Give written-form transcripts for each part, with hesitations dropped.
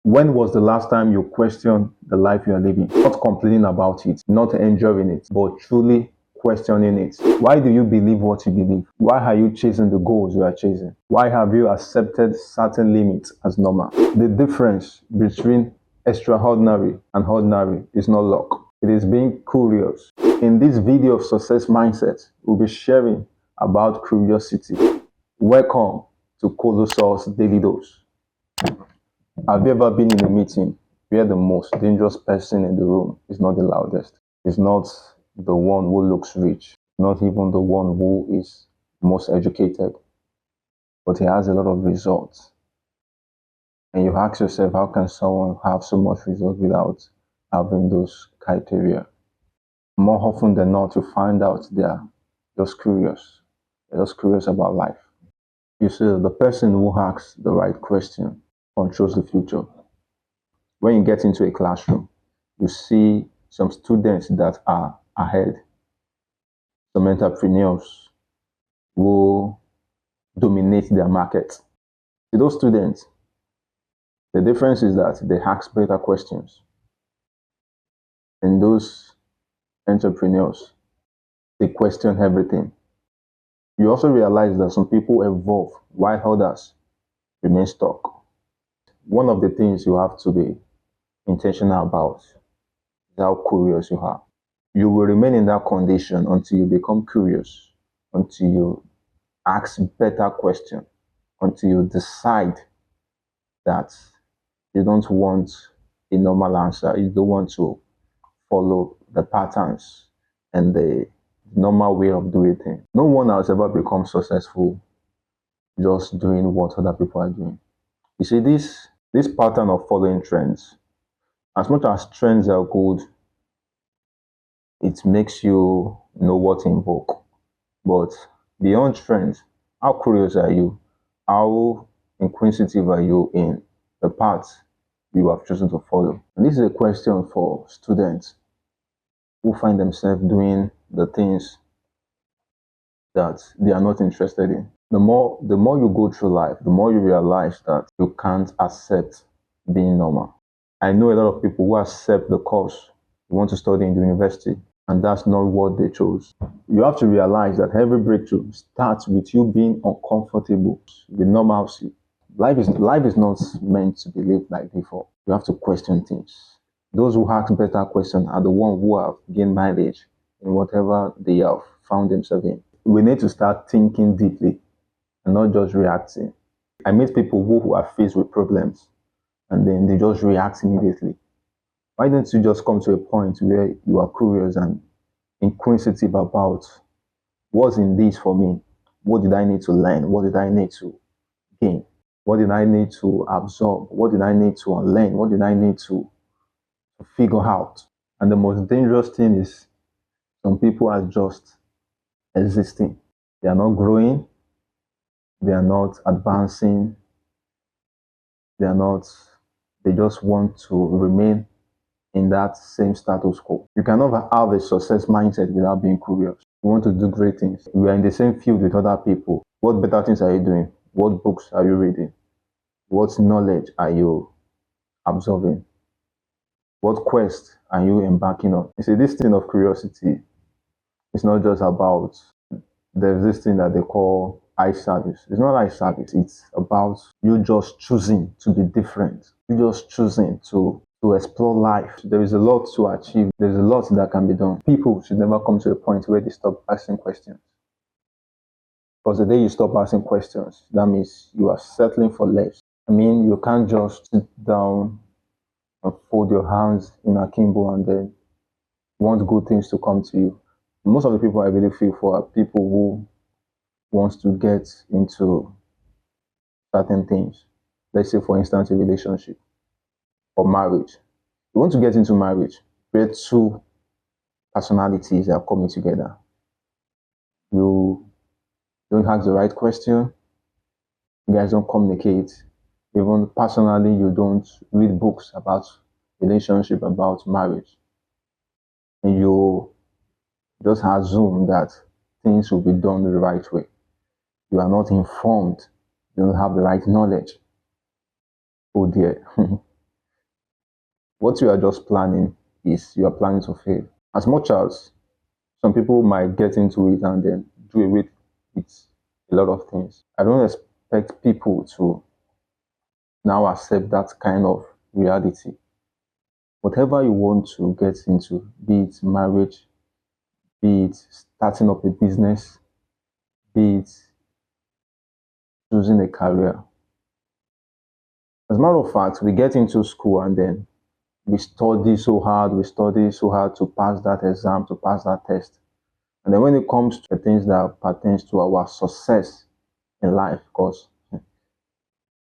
When was the last time you questioned the life you are living? Not complaining about it, not enjoying it, but truly questioning it. Why do you believe what you believe? Why are you chasing the goals you are chasing? Why have you accepted certain limits as normal? The difference between extraordinary and ordinary is not luck. It is being curious. In this video of success mindset, we'll be sharing about curiosity. Welcome to Colossus Daily Dose. Have you ever been in a meeting where the most dangerous person in the room is not the loudest? It's not the one who looks rich, not even the one who is most educated, but he has a lot of results. And you ask yourself, how can someone have so much results without having those criteria? More often than not, you find out they are just curious. They're just curious about life. You see, the person who asks the right question controls the future. When you get into a classroom, you see some students that are ahead, some entrepreneurs who dominate their market. To those students, the difference is that they ask better questions. And those entrepreneurs, they question everything. You also realize that some people evolve while others remain stuck. One of the things you have to be intentional about is how curious you are. You will remain in that condition until you become curious, until you ask better questions, until you decide that you don't want a normal answer. You don't want to follow the patterns and the normal way of doing things. No one has ever become successful just doing what other people are doing. You see, this pattern of following trends, as much as trends are good, it makes you know what to invoke. But beyond trends, how curious are you? How inquisitive are you in the path you have chosen to follow? And this is a question for students who find themselves doing the things that they are not interested in. The more you go through life, the more you realize that you can't accept being normal. I know a lot of people who accept the course you want to study in the university, and that's not what they chose. You have to realize that every breakthrough starts with you being uncomfortable with normalcy. Life is not meant to be lived like before. You have to question things. Those who ask better questions are the ones who have gained mileage in whatever they have found themselves in. We need to start thinking deeply and not just reacting. I meet people who are faced with problems and then they just react immediately. Why don't you just come to a point where you are curious and inquisitive about what's in this for me? What did I need to learn? What did I need to gain? What did I need to absorb? What did I need to unlearn? What did I need to figure out? And the most dangerous thing is some people are just existing. They are not growing. They are not advancing. They just want to remain in that same status quo. You cannot have a success mindset without being curious. You want to do great things. You are in the same field with other people. What better things are you doing? What books are you reading? What knowledge are you absorbing? What quest are you embarking on? You see, this thing of curiosity is not just about, there's this thing that they call eye service. It's not eye service. It's about you just choosing to be different. You just choosing to explore life. There is a lot to achieve. There's a lot that can be done. People should never come to a point where they stop asking questions. Because the day you stop asking questions, that means you are settling for less. I mean, you can't just sit down and fold your hands in akimbo and then want good things to come to you. Most of the people I really feel for are people who wants to get into certain things. Let's say, for instance, a relationship or marriage. You want to get into marriage where two personalities are coming together. You don't ask the right question. You guys don't communicate. Even personally, you don't read books about relationship, about marriage. And you just assume that things will be done the right way. You are not informed. You don't have the right knowledge. Oh dear. What you are just planning is you are planning to fail. As much as some people might get into it and then do away with a lot of things, I don't expect people to now accept that kind of reality. Whatever you want to get into, be it marriage, be it starting up a business, be it choosing a career. As a matter of fact, we get into school and then we study so hard, to pass that exam, to pass that test. And then when it comes to the things that pertains to our success in life, because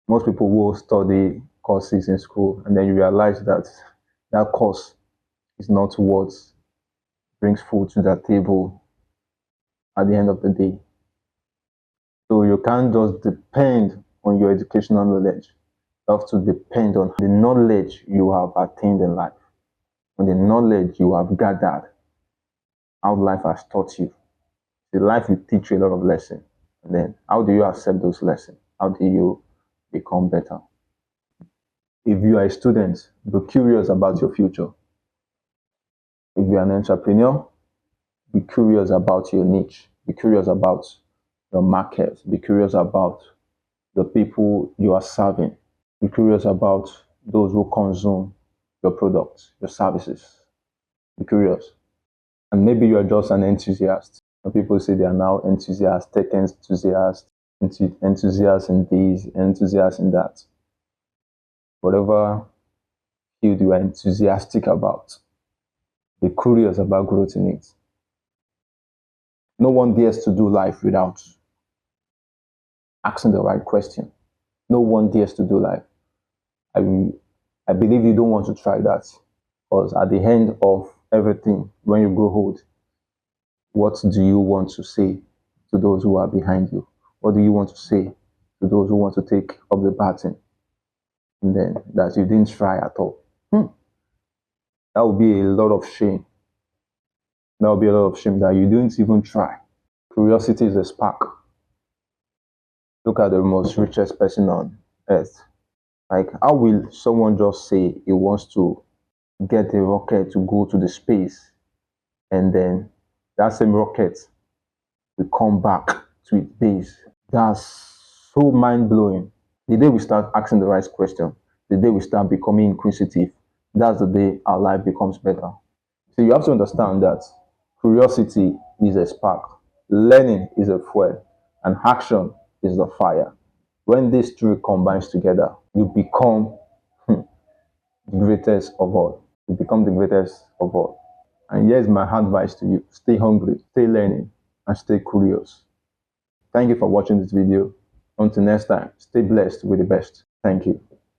most people will study courses in school and then you realize that that course is not what brings food to the table at the end of the day. So you can't just depend on your educational knowledge. You have to depend on the knowledge you have attained in life, on the knowledge you have gathered, how life has taught you. The life will teach you a lot of lessons. And then how do you accept those lessons? How do you become better? If you are a student, be curious about your future. If you are an entrepreneur, be curious about your niche. Be curious about your market. Be curious about the people you are serving. Be curious about those who consume your products, your services. Be curious. And maybe you are just an enthusiast. Some people say they are now enthusiasts, tech enthusiasts, enthusiasts in this, enthusiasts in that. Whatever field you are enthusiastic about, be curious about growth in it. No one dares to do life without asking the right question. No one dares to do life. I believe you don't want to try that, because at the end of everything, when you grow old, what do you want to say to those who are behind you? What do you want to say to those who want to take up the baton and then that you didn't try at all? That would be a lot of shame. That would be a lot of shame that you didn't even try. Curiosity is a spark. Look at the most richest person on earth. Like, how will someone just say he wants to get a rocket to go to the space and then that same rocket will come back to its base? That's so mind-blowing. The day we start asking the right question, the day we start becoming inquisitive, that's the day our life becomes better. So you have to understand that curiosity is a spark, learning is a fuel, and action is the fire. When these three combines together, you become the greatest of all. You become the greatest of all. And here's my advice to you. Stay hungry, stay learning, and stay curious. Thank you for watching this video. Until next time, stay blessed with the best. Thank you.